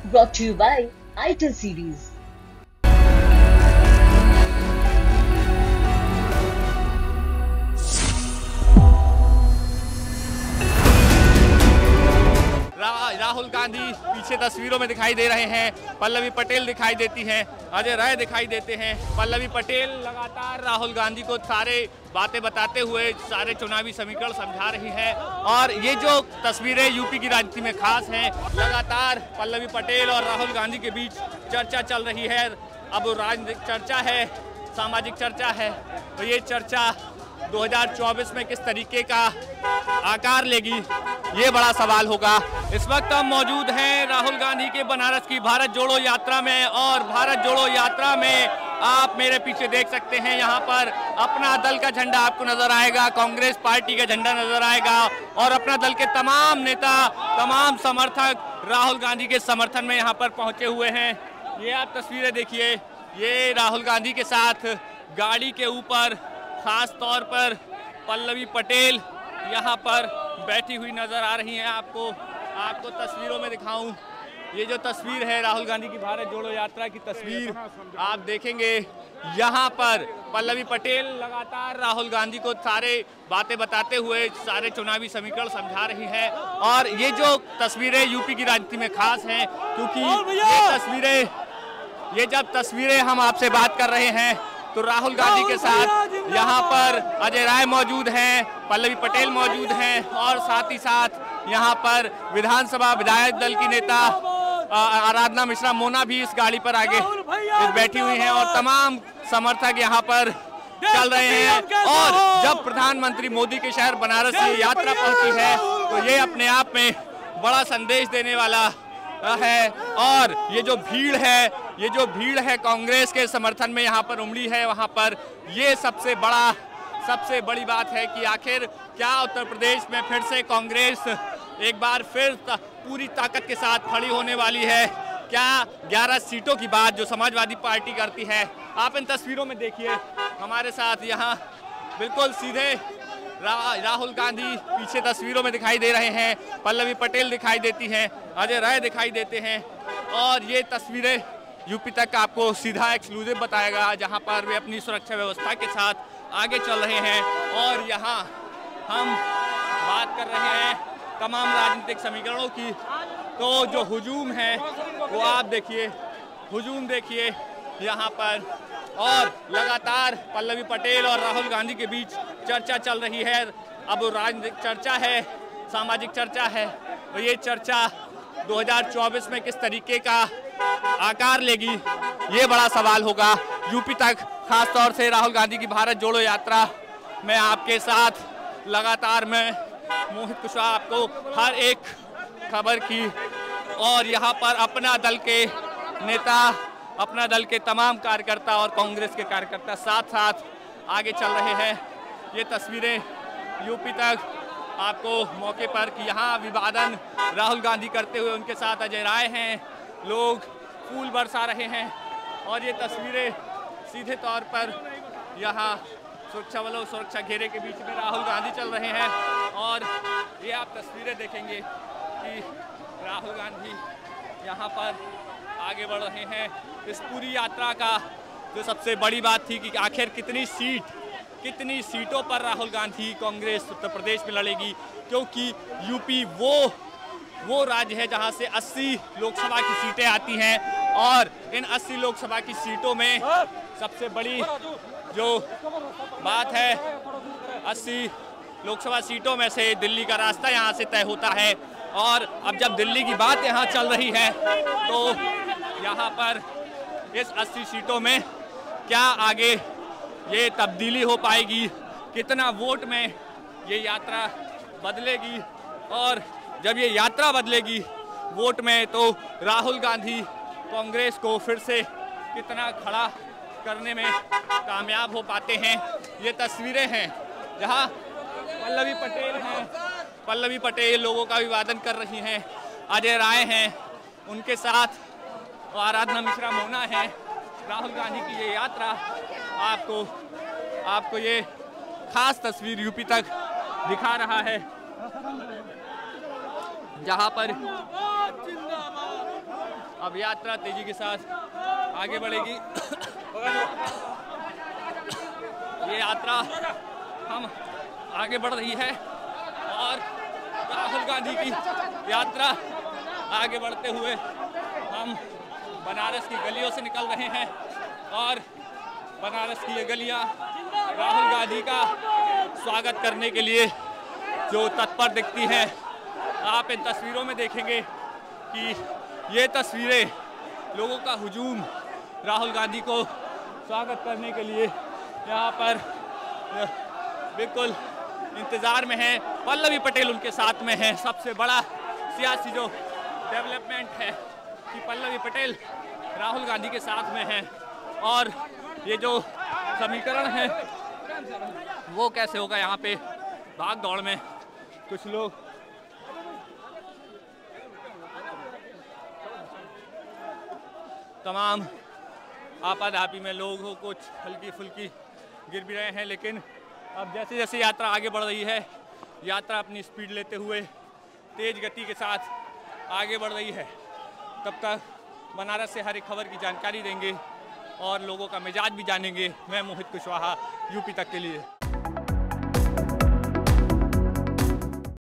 brought to you by ITIL series. Rahul Gandhi पीछे तस्वीरों में दिखाई दे रहे हैं, पल्लवी पटेल दिखाई देती हैं, अजय राय दिखाई देते हैं। पल्लवी पटेल लगातार राहुल गांधी को सारे बातें बताते हुए सारे चुनावी समीकरण समझा रही है। और ये जो तस्वीरें यूपी की राजनीति में खास हैं, लगातार पल्लवी पटेल और राहुल गांधी के बीच चर्चा चल रही है। अब राजनीतिक चर्चा है, सामाजिक चर्चा है, तो ये चर्चा 2024 में किस तरीके का आकार लेगी, ये बड़ा सवाल होगा। इस वक्त हम मौजूद हैं राहुल गांधी के बनारस की भारत जोड़ो यात्रा में, और भारत जोड़ो यात्रा में आप मेरे पीछे देख सकते हैं, यहाँ पर अपना दल का झंडा आपको नजर आएगा, कांग्रेस पार्टी का झंडा नजर आएगा, और अपना दल के तमाम नेता, तमाम समर्थक राहुल गांधी के समर्थन में यहाँ पर पहुंचे हुए हैं। ये आप तस्वीरें देखिए, ये राहुल गांधी के साथ गाड़ी के ऊपर खास तौर पर पल्लवी पटेल यहाँ पर बैठी हुई नजर आ रही हैं। आपको तस्वीरों में दिखाऊं, ये जो तस्वीर है राहुल गांधी की भारत जोड़ो यात्रा की तस्वीर आप देखेंगे, यहाँ पर पल्लवी पटेल लगातार राहुल गांधी को सारे बातें बताते हुए सारे चुनावी समीकरण समझा रही है। और ये जो तस्वीरें यूपी की राजनीति में खास हैं, क्योंकि ये जब तस्वीरें हम आपसे बात कर रहे हैं तो राहुल गांधी के साथ यहाँ पर अजय राय मौजूद हैं, पल्लवी पटेल मौजूद हैं, और साथ ही साथ यहाँ पर विधानसभा विधायक दल की नेता आराधना मिश्रा मोना भी इस गाड़ी पर आगे बैठी हुई हैं, और तमाम समर्थक यहाँ पर चल रहे हैं। और जब प्रधानमंत्री मोदी के शहर बनारस से यात्रा पहुंची है तो ये अपने आप में बड़ा संदेश देने वाला है। और ये जो भीड़ है कांग्रेस के समर्थन में यहाँ पर उमड़ी है, वहाँ पर ये सबसे बड़ी बात है कि आखिर क्या उत्तर प्रदेश में फिर से कांग्रेस एक बार फिर पूरी ताकत के साथ खड़ी होने वाली है। क्या 11 सीटों की बात जो समाजवादी पार्टी करती है, आप इन तस्वीरों में देखिए हमारे साथ, यहाँ बिल्कुल सीधे राहुल गांधी पीछे तस्वीरों में दिखाई दे रहे हैं, पल्लवी पटेल दिखाई देती हैं, अजय राय दिखाई देते हैं, और ये तस्वीरें यूपी तक आपको सीधा एक्सक्लूसिव बताएगा, जहां पर वे अपनी सुरक्षा व्यवस्था के साथ आगे चल रहे हैं। और यहाँ हम बात कर रहे हैं तमाम राजनीतिक समीकरणों की, तो जो हुजूम है वो आप देखिए, हुजूम देखिए यहाँ पर, और लगातार पल्लवी पटेल और राहुल गांधी के बीच चर्चा चल रही है। अब राजनीतिक चर्चा है, सामाजिक चर्चा है, तो ये चर्चा 2024 में किस तरीके का आकार लेगी, ये बड़ा सवाल होगा। यूपी तक खास तौर से राहुल गांधी की भारत जोड़ो यात्रा में आपके साथ लगातार मैं मोहित कुशवाहा आपको हर एक खबर की, और यहाँ पर अपना दल के नेता, अपना दल के तमाम कार्यकर्ता और कांग्रेस के कार्यकर्ता साथ साथ आगे चल रहे हैं। ये तस्वीरें यूपी तक आपको मौके पर कि यहाँ अभिवादन राहुल गांधी करते हुए उनके साथ अजय राय हैं, लोग फूल बरसा रहे हैं, और ये तस्वीरें सीधे तौर पर यहाँ सुरक्षा बलों सुरक्षा घेरे के बीच में राहुल गांधी चल रहे हैं। और ये आप तस्वीरें देखेंगे कि राहुल गांधी यहाँ पर आगे बढ़ रहे हैं। इस पूरी यात्रा का जो सबसे बड़ी बात थी कि आखिर कितनी सीटों पर राहुल गांधी कांग्रेस उत्तर प्रदेश में लड़ेगी, क्योंकि यूपी वो राज्य है जहां से 80 लोकसभा की सीटें आती हैं, और इन 80 लोकसभा की सीटों में सबसे बड़ी जो बात है, 80 लोकसभा सीटों में से दिल्ली का रास्ता यहाँ से तय होता है। और अब जब दिल्ली की बात यहाँ चल रही है तो यहाँ पर इस 80 सीटों में क्या आगे ये तब्दीली हो पाएगी, कितना वोट में ये यात्रा बदलेगी, और जब ये यात्रा बदलेगी वोट में तो राहुल गांधी कांग्रेस को फिर से कितना खड़ा करने में कामयाब हो पाते हैं। ये तस्वीरें हैं जहां पल्लवी पटेल लोगों का अभिवादन कर रही हैं, अजय राय हैं, उनके साथ आराधना मिश्रा मोना है। राहुल गांधी की ये यात्रा आपको ये खास तस्वीर यूपी तक दिखा रहा है, जहां पर अब यात्रा तेजी के साथ आगे बढ़ेगी। ये यात्रा हम आगे बढ़ रही है और राहुल गांधी की यात्रा आगे बढ़ते हुए हम बनारस की गलियों से निकल रहे हैं और बनारस की ये गलियां राहुल गांधी का स्वागत करने के लिए जो तत्पर दिखती हैं। आप इन तस्वीरों में देखेंगे कि ये तस्वीरें लोगों का हुजूम राहुल गांधी को स्वागत करने के लिए यहाँ पर बिल्कुल इंतज़ार में है। पल्लवी पटेल उनके साथ में है। सबसे बड़ा सियासी जो डेवलपमेंट है कि पल्लवी पटेल राहुल गांधी के साथ में है और ये जो समीकरण है वो कैसे होगा। यहाँ पे भाग दौड़ में कुछ लोग तमाम आपाधापी में लोग हो, कुछ हल्की फुल्की गिर भी रहे हैं, लेकिन अब जैसे जैसे यात्रा आगे बढ़ रही है, यात्रा अपनी स्पीड लेते हुए तेज गति के साथ आगे बढ़ रही है। तब तक बनारस से हर एक खबर की जानकारी देंगे और लोगों का मिजाज भी जानेंगे। मैं मोहित कुशवाहा, यूपी तक के लिए।